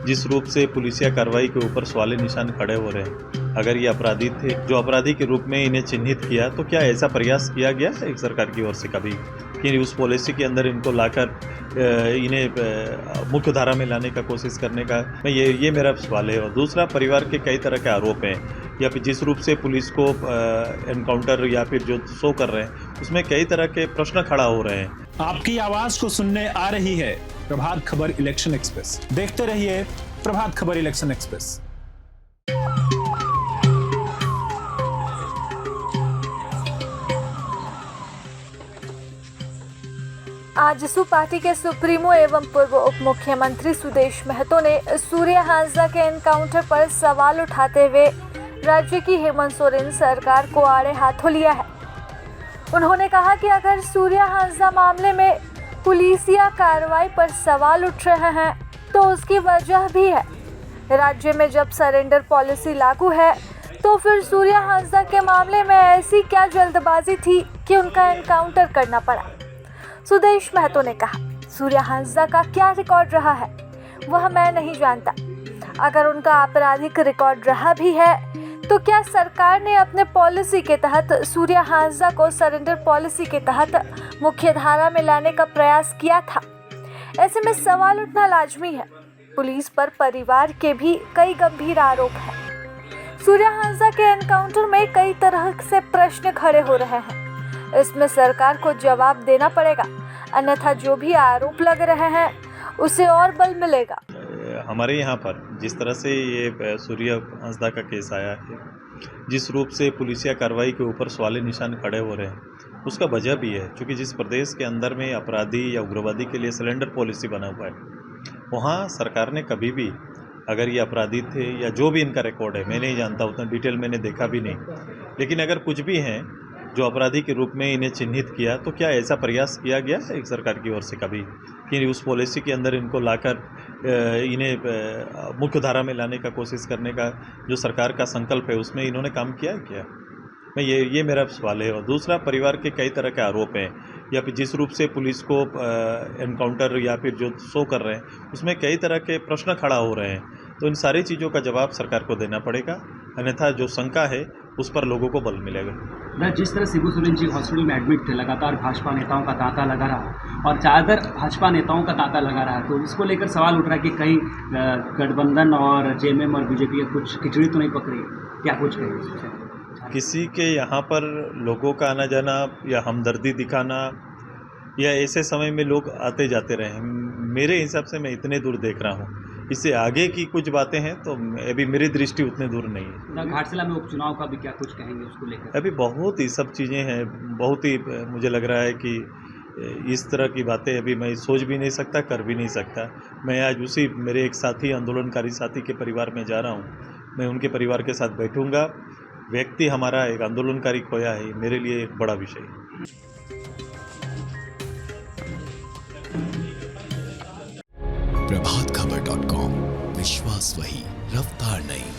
जिस रूप से पुलिसिया कार्रवाई के ऊपर सवालिया निशान खड़े हो रहे हैं, अगर ये अपराधी थे, जो अपराधी के रूप में इन्हें चिन्हित किया, तो क्या ऐसा प्रयास किया गया है एक सरकार की ओर से कभी कि उस पॉलिसी के अंदर इनको लाकर इन्हें मुख्य धारा में लाने का कोशिश करने का? ये मेरा सवाल है। और दूसरा, परिवार के कई तरह के आरोप हैं, या फिर जिस रूप से पुलिस को एनकाउंटर या फिर जो शो कर रहे हैं, उसमें कई तरह के प्रश्न खड़ा हो रहे हैं। आपकी आवाज को सुनने आ रही है प्रभात खबर इलेक्शन एक्सप्रेस। देखते रहिए Prabhat Khabar election express. AJSU party के सुप्रीमो एवं पूर्व उप मुख्यमंत्री सुदेश महतो ने सूर्या हांसदा के एनकाउंटर पर सवाल उठाते हुए राज्य की हेमंत सोरेन सरकार को आड़े हाथों लिया है। उन्होंने कहा कि अगर सूर्या हांसदा मामले में पुलिसिया कार्रवाई पर सवाल उठ रहे हैं तो उसकी वजह भी है। राज्य में जब सरेंडर पॉलिसी लागू है तो फिर सूर्या हांसदा के मामले में ऐसी क्या जल्दबाजी थी कि उनका एनकाउंटर करना पड़ा। सुदेश महतो ने कहा, सूर्या हांसदा का क्या रिकॉर्ड रहा है वह मैं नहीं जानता। अगर उनका आपराधिक रिकॉर्ड रहा भी है तो क्या सरकार ने अपने पॉलिसी के तहत सूर्या हांसदा को सरेंडर पॉलिसी के तहत मुख्य धारा में लाने का प्रयास किया था? ऐसे में सवाल उठना लाजमी है। पुलिस पर परिवार के भी कई गंभीर आरोप हैं। सूर्या हांसदा के एनकाउंटर में कई तरह से प्रश्न खड़े हो रहे हैं। इसमें सरकार को जवाब देना पड़ेगा, अन्यथा जो भी आरोप लग रहे हैं उसे और बल मिलेगा। हमारे यहाँ पर जिस तरह से ये सूर्या हांसदा का केस आया है, जिस रूप से पुलिसिया कार्रवाई के ऊपर सवालिया निशान खड़े हो रहे हैं, उसका वजह भी है क्योंकि जिस प्रदेश के अंदर में अपराधी या उग्रवादी के लिए सिलेंडर पॉलिसी बना हुआ है, वहाँ सरकार ने कभी भी, अगर ये अपराधी थे या जो भी इनका रिकॉर्ड है, मैं नहीं जानता, उतना डिटेल मैंने देखा भी नहीं, लेकिन अगर कुछ भी हैं जो अपराधी के रूप में इन्हें चिन्हित किया, तो क्या ऐसा प्रयास किया गया है एक सरकार की ओर से कभी कि उस पॉलिसी के अंदर इनको लाकर इन्हें मुख्य धारा में लाने का कोशिश करने का जो सरकार का संकल्प है, उसमें इन्होंने काम किया है क्या? ये मेरा सवाल है। और दूसरा, परिवार के कई तरह के आरोप हैं, या फिर जिस रूप से पुलिस को एनकाउंटर या फिर जो शो कर रहे हैं, उसमें कई तरह के प्रश्न खड़ा हो रहे हैं। तो इन सारी चीज़ों का जवाब सरकार को देना पड़ेगा, अन्यथा जो शंका है उस पर लोगों को बल मिलेगा। जिस तरह शिबू सोरेन जी हॉस्पिटल में एडमिट थे, लगातार भाजपा नेताओं का तांता लगा रहा और ज़्यादातर भाजपा नेताओं का तांता लगा रहा, तो इसको लेकर सवाल उठ रहा है कि कहीं गठबंधन और जेएमएम और बीजेपी का कुछ खिचड़ी तो नहीं पकड़ी, क्या कुछ कहें? किसी के यहाँ पर लोगों का आना जाना या हमदर्दी दिखाना, या ऐसे समय में लोग आते जाते रहे, मेरे हिसाब से मैं इतने दूर देख रहा हूँ। इससे आगे की कुछ बातें हैं तो अभी मेरी दृष्टि उतने दूर नहीं है। घाटशिला में उपचुनाव का भी क्या कुछ कहेंगे उसको लेकर? अभी बहुत ही सब चीज़ें हैं, बहुत ही मुझे लग रहा है कि इस तरह की बातें अभी मैं सोच भी नहीं सकता, कर भी नहीं सकता। मैं आज उसी मेरे एक साथी, आंदोलनकारी साथी के परिवार में जा रहा हूँ, मैं उनके परिवार के साथ बैठूँगा। व्यक्ति हमारा एक आंदोलनकारी खोया है, मेरे लिए एक बड़ा विषय है। प्रभातखबर.com, विश्वास वही, रफ्तार नहीं।